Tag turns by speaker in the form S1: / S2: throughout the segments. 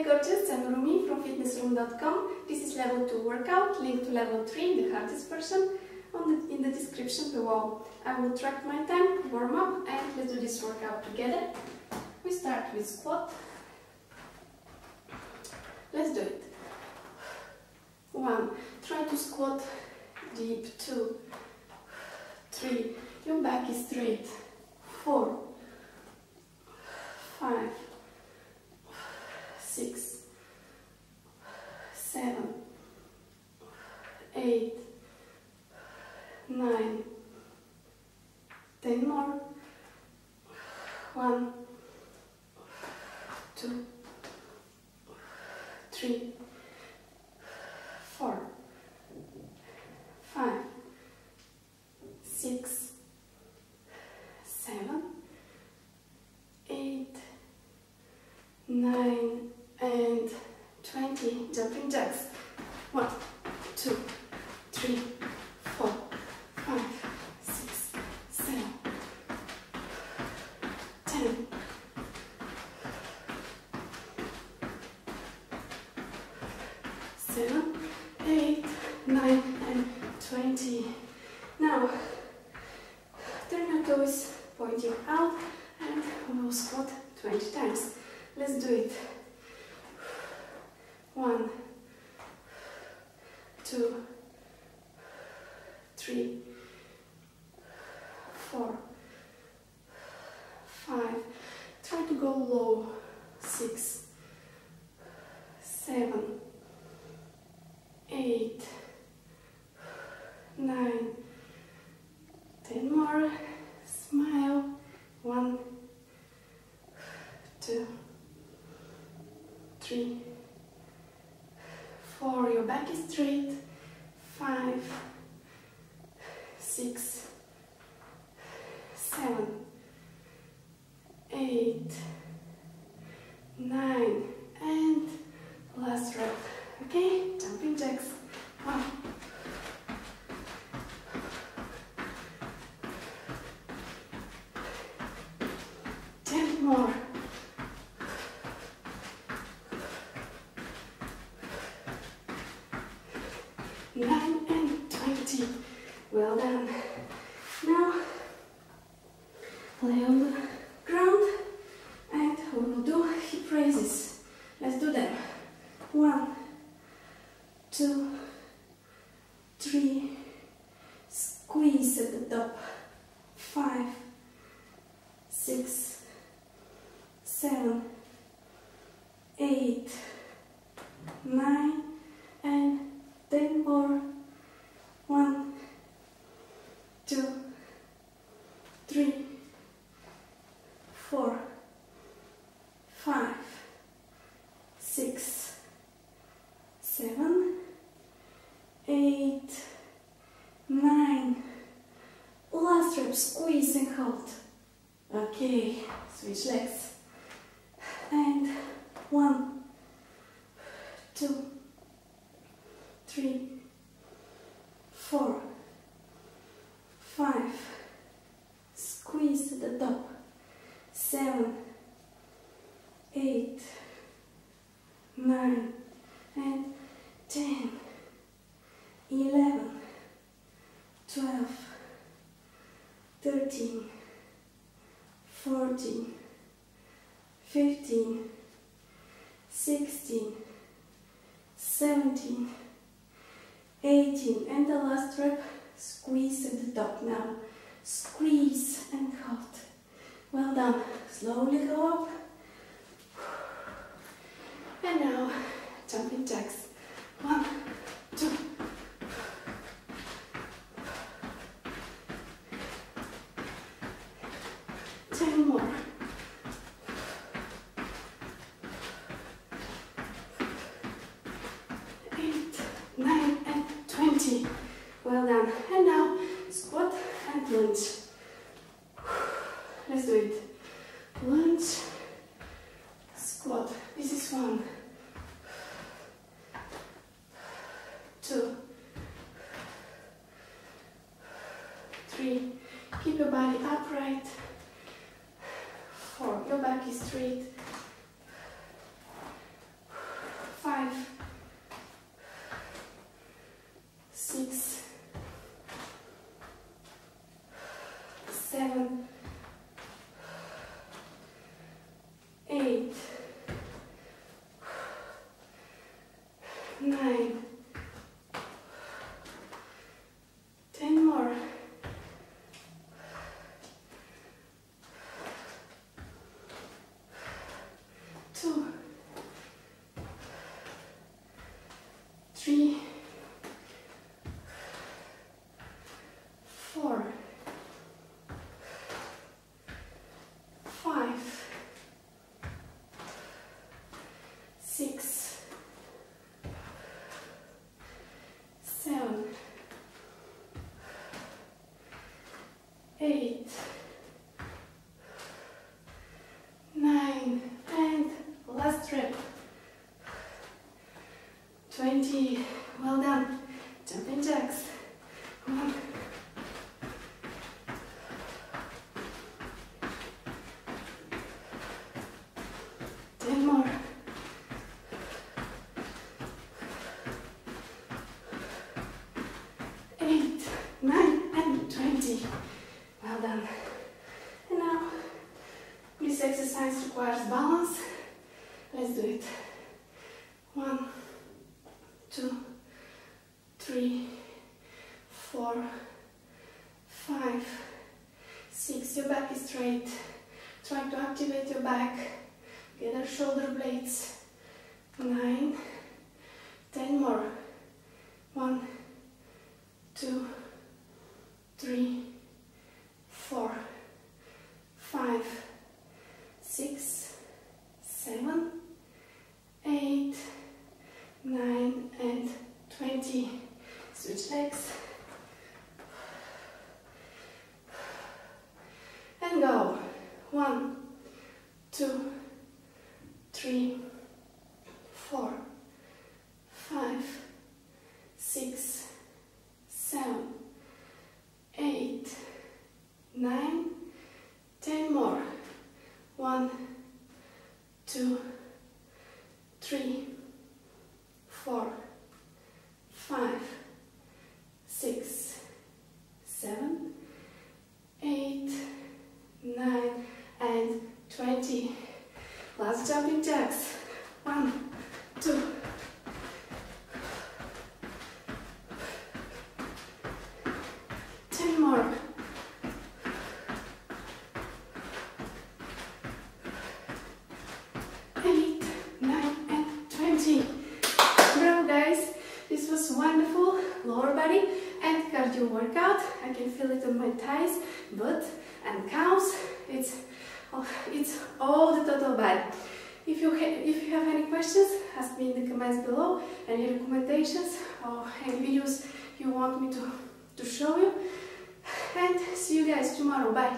S1: gorgeous, I'm Rumi from fitnessroom.com. This is level 2 workout, link to level 3, the hardest version, in the description below. I will track my time, warm up, and let's do this workout together. We start with squat. Let's do it. 1. Try to squat deep. 2, 3. Your back is straight. 4, 5, 6, 7, 8, 9, 10 more. 1, 2, 3, 4, 5, 6, 7, 8, 9, and 20. Jumping jacks. 1, 2, 3, 4, 5, 6, 7, 10. 7, 8, 9, and 20. Now, turn your toes pointing out and we will squat 20 times. Let's do it. 1, 2, 3, 4, 5. Try to go low. 6, 7, 8, 9, 10 more. Smile. 1, 2, 3, 4. Your back is straight. 5, 6, 7, 8, 9, and last rep. Okay, jumping jacks. 1, 10 more. 9 and 20. Well done. Now lay on the ground and we will do hip raises. Let's do them. 1, 2, 3. Squeeze at the top. 5, 6, 7, 8, 9, and 10 more. 1, 2, 3, 4, 5, 6, 7, 8, 9. Last rep, squeeze and hold. Okay, switch legs. And 1, 2, 3, 4, 5. Squeeze to the top. 7, 8, 9, and 10, 11, 12, 13, 14, 15, 16, 17, 18, and the last rep, squeeze at the top. Now squeeze and hold. Well done. Slowly go up. And now jumping jacks. 1, 2, 10 more. 8, 9, and 20. Well done. And now squat and lunge. Let's do it. Lunge, squat. This is 1, 2, 3. Keep your body upright. 4. Your back is straight. 7, 8, 9, 10 more. 2, 3, 4, 5, 6, 7, 8, 9, and last rep. 20. Well done. Jumping jacks. 1, 10 more. 8, 9, and 20. Well done. And now, this exercise requires balance. Let's do it. 1, 2, 3, 4, 5, 6. Your back is straight. Try to activate your back. Gather shoulder blades. 9, 10 more. 1, 2, 3, 4, 5, 6, 7, 8, 9, and 20. Switch legs. And go. 1, 2, 3, 4, 5, 6, 7, 8, 9, 10 more. 1, 2, 3, 4, 5, 6, 7, 8, 9, and 20. Last jumping jacks. 1, 2, 10 more. 8, 9, and 20. Bravo guys, this was wonderful lower body and cardio workout. I can feel it on my thighs, butt and calves. It's all the total body. If you have any questions, ask me in the comments below. Any recommendations or any videos you want me to show you. And see you guys tomorrow. Bye.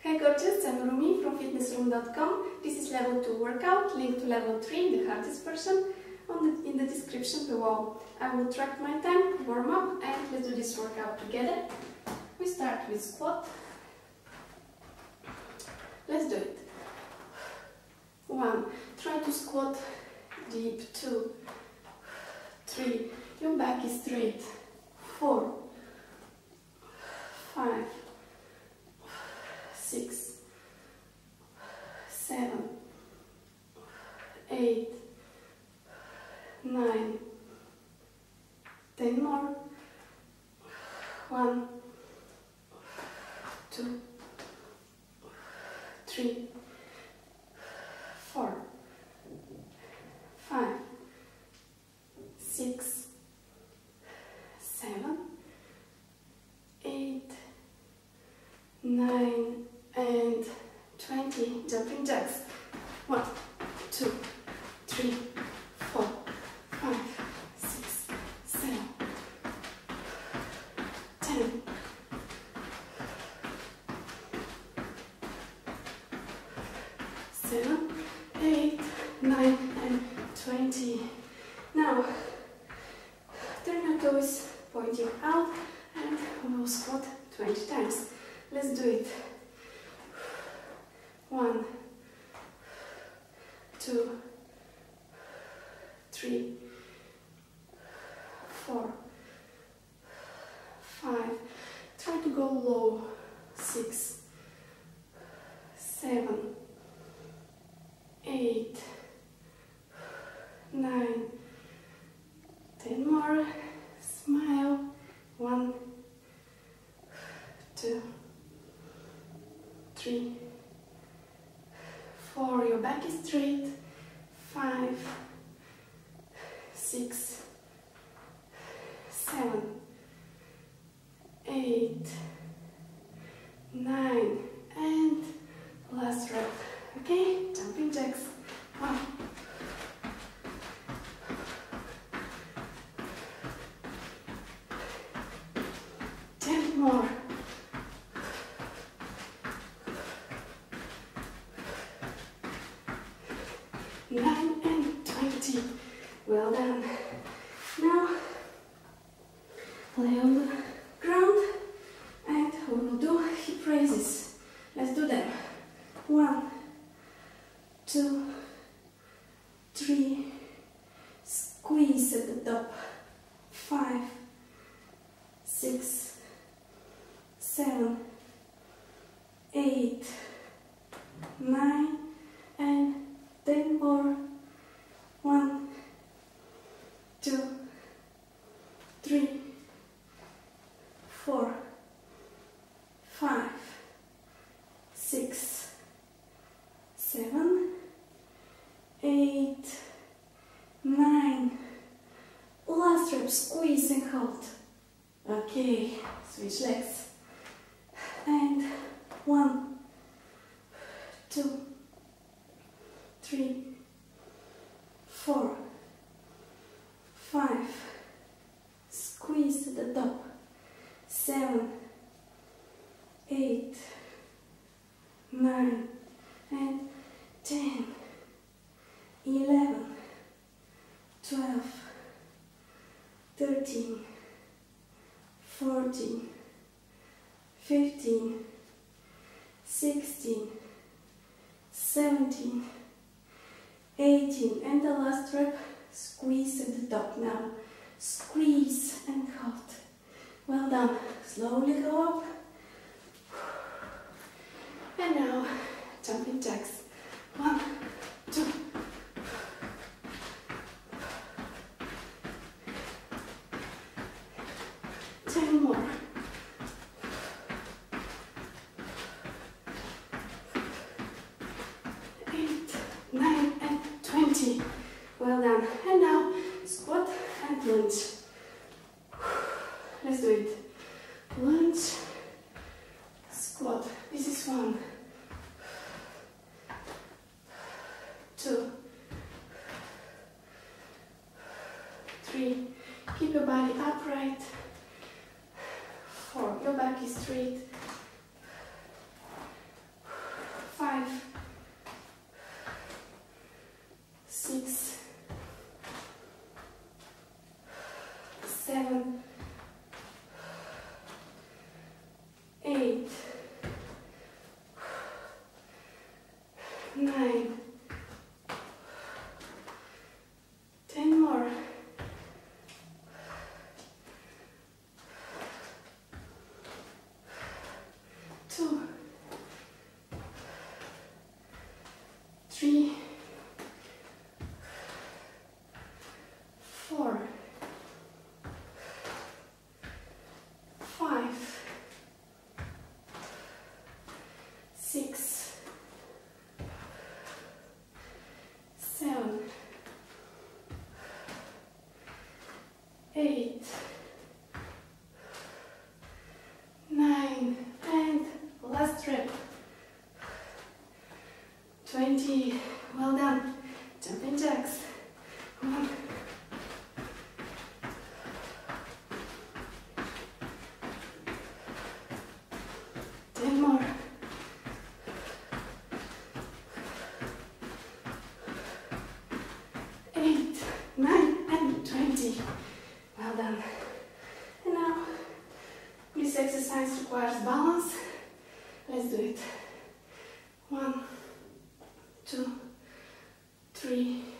S1: Hi gorgeous, I'm Rumi from fitnessroom.com. This is level 2 workout, link to level 3, the hardest person, in the description below. I will track my time, warm up, and let's do this workout together. We start with squat. Let's do it. 1. Try to squat deep. 2, 3. Your back is straight. 4, 5, 6, 7, 8, 9, 10 more. 1, 2, 3, 4, 5, 6, 7, 8, 9, and 20. Jumping jacks. 1, 2, 3, 4, 5, 6, 7, 10. 7, 8, 9, and 20. Now, turn your toes pointing out and we will squat 20 times. Let's do it. 1, 2, 3, 4, 5. Try to go low. 6, 7, 8, 9, 10 more. Smile. 1, 2, 3, 4. Your back is straight. 5, 6, 7, 8, 9, and last rep. Okay, jumping jacks. 1, 10 more. 9 and 20. Well done. Now lay on the ground and we will do hip raises. Let's do them. 1, 2, 3. Squeeze at the top. 5, 6, 7, 8, 9, and 10 more. 1, 2, 3, 4, 5, 6, 7, 8, 9. Last rep, squeeze and hold. Okay, switch legs. And 1, 2, 3, 4, 5. Squeeze at the top. 7, 8, 9, and 10, 11, 12, 13, 14, 15, 16, 17, 18, and the last rep, squeeze at the top. Now squeeze and hold. Well done. Slowly go up. And now jumping jacks. 1, 2. 10 more. 8, 9, and 20. Well done. And now squat and lunge. Let's do it. Lunge, squat. This is 1, 2, 3. Keep your body upright. 4. Your back is straight. 5, 6, 7, 8, 9, 10 more. 2, 3, 4, 5, 6, 7, 8, 9, and last rep. 20. Well done. Jumping jacks. 1, 10 more. 8, 9, and 20. Well done. And now this exercise requires balance. Let's do it. 1, 3,